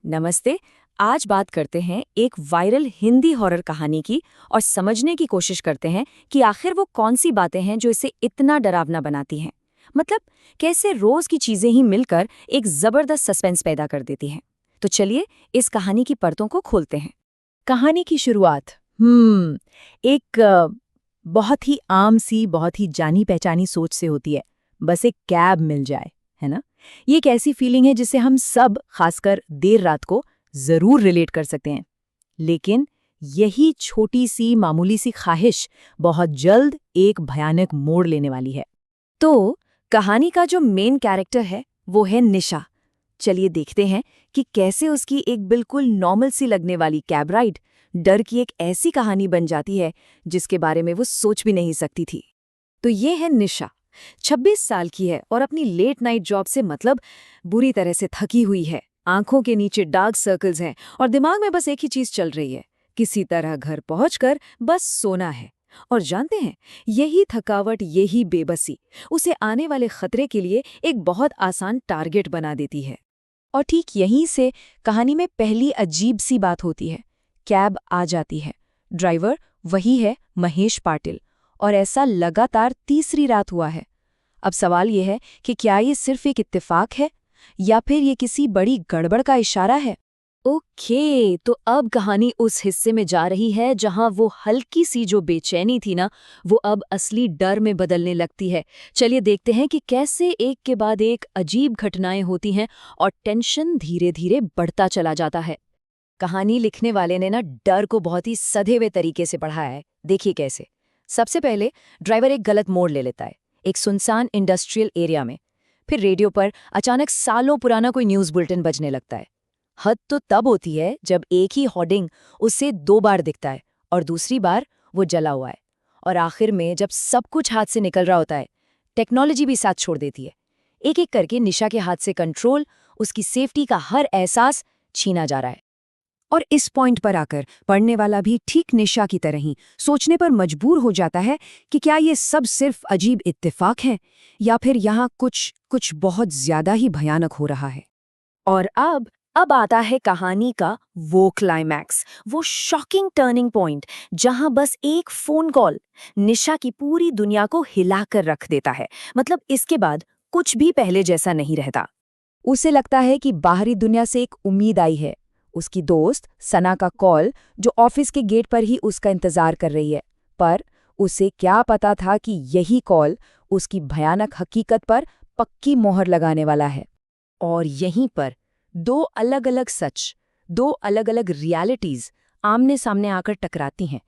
नमस्ते। आज बात करते हैं एक वायरल हिंदी हॉरर कहानी की और समझने की कोशिश करते हैं कि आखिर वो कौन सी बातें हैं जो इसे इतना डरावना बनाती हैं। मतलब कैसे रोज की चीजें ही मिलकर एक जबरदस्त सस्पेंस पैदा कर देती हैं। तो चलिए इस कहानी की परतों को खोलते हैं। कहानी की शुरुआत एक बहुत ही आम सी बहुत ही जानी पहचानी सोच से होती है। बस एक कैब मिल जाए, है ना? ये एक ऐसी फीलिंग है जिसे हम सब, खासकर देर रात को, जरूर रिलेट कर सकते हैं। लेकिन यही छोटी सी मामूली सी ख्वाहिश बहुत जल्द एक भयानक मोड़ लेने वाली है। तो कहानी का जो मेन कैरेक्टर है वो है निशा। चलिए देखते हैं कि कैसे उसकी एक बिल्कुल नॉर्मल सी लगने वाली कैब राइड डर की एक ऐसी कहानी बन जाती है जिसके बारे में वो सोच भी नहीं सकती थी। तो ये है निशा। 26 साल की है और अपनी लेट नाइट जॉब से मतलब बुरी तरह से थकी हुई है। आंखों के नीचे डार्क सर्कल्स हैं और दिमाग में बस एक ही चीज चल रही है, किसी तरह घर पहुंचकर बस सोना है। और जानते हैं, यही थकावट, यही बेबसी उसे आने वाले खतरे के लिए एक बहुत आसान टारगेट बना देती है। और ठीक यहीं से कहानी में पहली अजीब सी बात होती है। कैब आ जाती है, ड्राइवर वही है, महेश पाटिल, और ऐसा लगातार तीसरी रात हुआ है। अब सवाल यह है कि क्या ये सिर्फ एक इत्तेफाक है या फिर ये किसी बड़ी गड़बड़ का इशारा है। ओके, तो अब कहानी उस हिस्से में जा रही है जहां वो हल्की सी जो बेचैनी थी ना, वो अब असली डर में बदलने लगती है। चलिए देखते हैं कि कैसे एक के बाद एक अजीब घटनाएं होती हैं और टेंशन धीरे धीरे बढ़ता चला जाता है। कहानी लिखने वाले ने ना डर को बहुत ही सधे हुए तरीके से पढ़ाया है। देखिए कैसे। सबसे पहले ड्राइवर एक गलत मोड़ ले लेता है, एक सुनसान इंडस्ट्रियल एरिया में। फिर रेडियो पर अचानक सालों पुराना कोई न्यूज़ बुलेटिन बजने लगता है। हद तो तब होती है जब एक ही होर्डिंग उसे 2 बार दिखता है और दूसरी बार वो जला हुआ है। और आखिर में जब सब कुछ हाथ से निकल रहा होता है, टेक्नोलॉजी भी साथ छोड़ देती है। एक एक करके निशा के हाथ से कंट्रोल, उसकी सेफ्टी का हर एहसास छीना जा रहा है। और इस पॉइंट पर आकर पढ़ने वाला भी ठीक निशा की तरह ही सोचने पर मजबूर हो जाता है कि क्या ये सब सिर्फ अजीब इत्तेफाक है या फिर यहाँ कुछ कुछ बहुत ज्यादा ही भयानक हो रहा है। और अब आता है कहानी का वो क्लाइमैक्स, वो शॉकिंग टर्निंग पॉइंट जहां बस एक फोन कॉल निशा की पूरी दुनिया को हिलाकर रख देता है। मतलब इसके बाद कुछ भी पहले जैसा नहीं रहता। उसे लगता है कि बाहरी दुनिया से एक उम्मीद आई है, उसकी दोस्त सना का कॉल जो ऑफिस के गेट पर ही उसका इंतजार कर रही है। पर उसे क्या पता था कि यही कॉल उसकी भयानक हकीकत पर पक्की मोहर लगाने वाला है। और यहीं पर दो अलग अलग सच, दो अलग अलग रियलिटीज आमने सामने आकर टकराती हैं।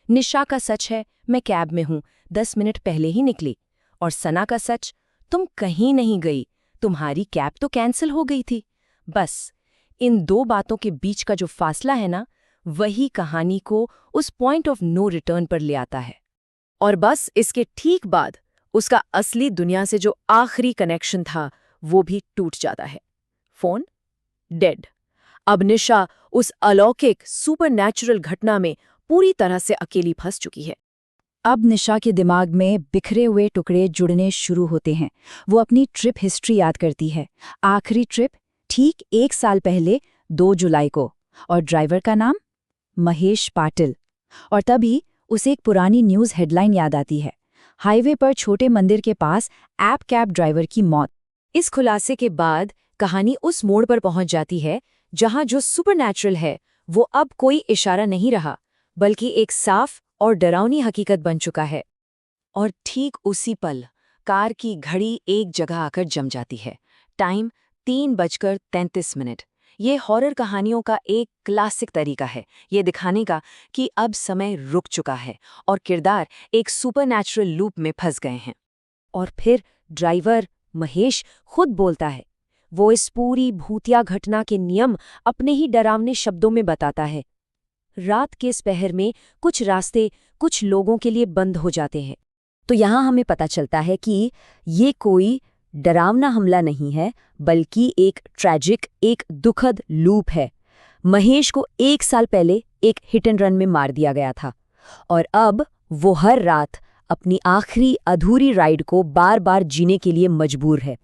निशा का सच है, मैं कैब में हूं, 10 मिनट पहले ही निकली। और सना का सच, तुम कहीं नहीं गई, तुम्हारी कैब तो कैंसिल हो गई थी। बस इन दो बातों के बीच का जो फासला है ना, वही कहानी को उस पॉइंट ऑफ नो रिटर्न पर ले आता है। और बस इसके ठीक बाद उसका असली दुनिया से जो आखिरी कनेक्शन था वो भी टूट जाता है। Phone dead. अब निशा उस अलौकिक सुपरनैचुरल घटना में पूरी तरह से अकेली फंस चुकी है। अब निशा के दिमाग में बिखरे हुए टुकड़े जुड़ने शुरू होते हैं। वो अपनी ट्रिप हिस्ट्री याद करती है। आखिरी ट्रिप ठीक 1 साल पहले, 2 जुलाई को। और ड्राइवर का नाम महेश पाटिल। और तभी उसे एक पुरानी न्यूज़ हेडलाइन याद आती है, हाईवे पर छोटे मंदिर के पास ऐप कैब ड्राइवर की मौत। इस खुलासे के बाद कहानी उस मोड़ पर पहुंच जाती है जहां जो सुपरनैचुरल है वो अब कोई इशारा नहीं रहा, बल्कि एक साफ और डरावनी हकीकत बन चुका है। और ठीक उसी पल कार की घड़ी एक जगह आकर जम जाती है। टाइम 3:33। ये हॉरर कहानियों का एक क्लासिक तरीका है ये दिखाने का कि अब समय रुक चुका है और किरदार एक सुपरनैचुरल लूप में फंस गए हैं। और फिर ड्राइवर महेश खुद बोलता है। वो इस पूरी भूतिया घटना के नियम अपने ही डरावने शब्दों में बताता है। रात के इस पहर में कुछ रास्ते कुछ लोगों के लिए बंद हो जाते हैं। तो यहाँ हमें पता चलता है कि ये कोई डरावना हमला नहीं है, बल्कि एक ट्रैजिक, एक दुखद लूप है। महेश को 1 साल पहले एक हिट एंड रन में मार दिया गया था और अब वो हर रात अपनी आखिरी अधूरी राइड को बार बार जीने के लिए मजबूर है।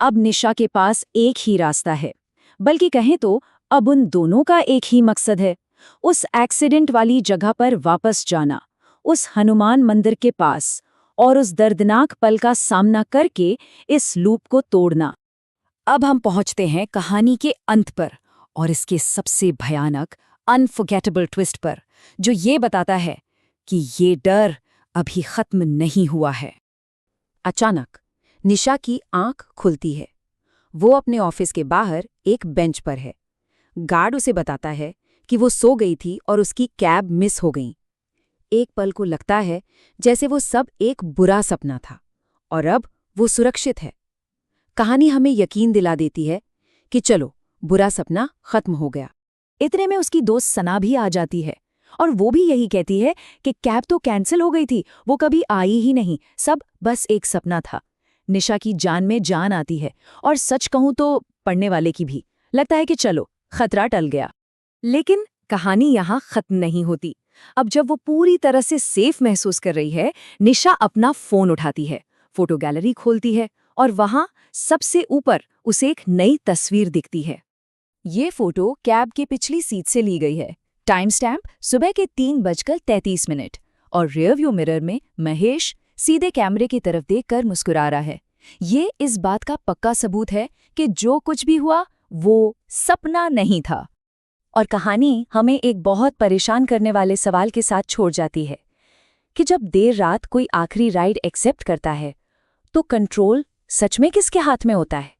अब निशा के पास एक ही रास्ता है, बल्कि कहें तो अब उन दोनों का एक ही मकसद है, उस एक्सीडेंट वाली जगह पर वापस जाना, उस हनुमान मंदिर के पास, और उस दर्दनाक पल का सामना करके इस लूप को तोड़ना। अब हम पहुंचते हैं कहानी के अंत पर और इसके सबसे भयानक अनफॉरगेटेबल ट्विस्ट पर, जो ये बताता है कि ये डर अभी खत्म नहीं हुआ है। अचानक निशा की आंख खुलती है। वो अपने ऑफिस के बाहर एक बेंच पर है। गार्ड उसे बताता है कि वो सो गई थी और उसकी कैब मिस हो गई। एक पल को लगता है जैसे वो सब एक बुरा सपना था और अब वो सुरक्षित है। कहानी हमें यकीन दिला देती है कि चलो, बुरा सपना खत्म हो गया। इतने में उसकी दोस्त सना भी आ जाती है और वो भी यही कहती है कि कैब तो कैंसिल हो गई थी, वो कभी आई ही नहीं, सब बस एक सपना था। निशा की जान में जान आती है और सच कहूं तो पढ़ने वाले की भी लगता है कि चलो, खतरा टल गया। लेकिन कहानी यहाँ खत्म नहीं होती। अब जब वो पूरी तरह से सेफ महसूस कर रही है, निशा अपना फोन उठाती है, फोटो गैलरी खोलती है और वहां सबसे ऊपर उसे एक नई तस्वीर दिखती है। ये फोटो कैब के पिछली सीट से ली गई है। टाइम स्टैम्प सुबह के 3:33 और रियर व्यू मिरर में महेश सीधे कैमरे की तरफ देखकर मुस्कुरा रहा है। ये इस बात का पक्का सबूत है कि जो कुछ भी हुआ वो सपना नहीं था। और कहानी हमें एक बहुत परेशान करने वाले सवाल के साथ छोड़ जाती है कि जब देर रात कोई आखिरी राइड एक्सेप्ट करता है तो कंट्रोल सच में किसके हाथ में होता है?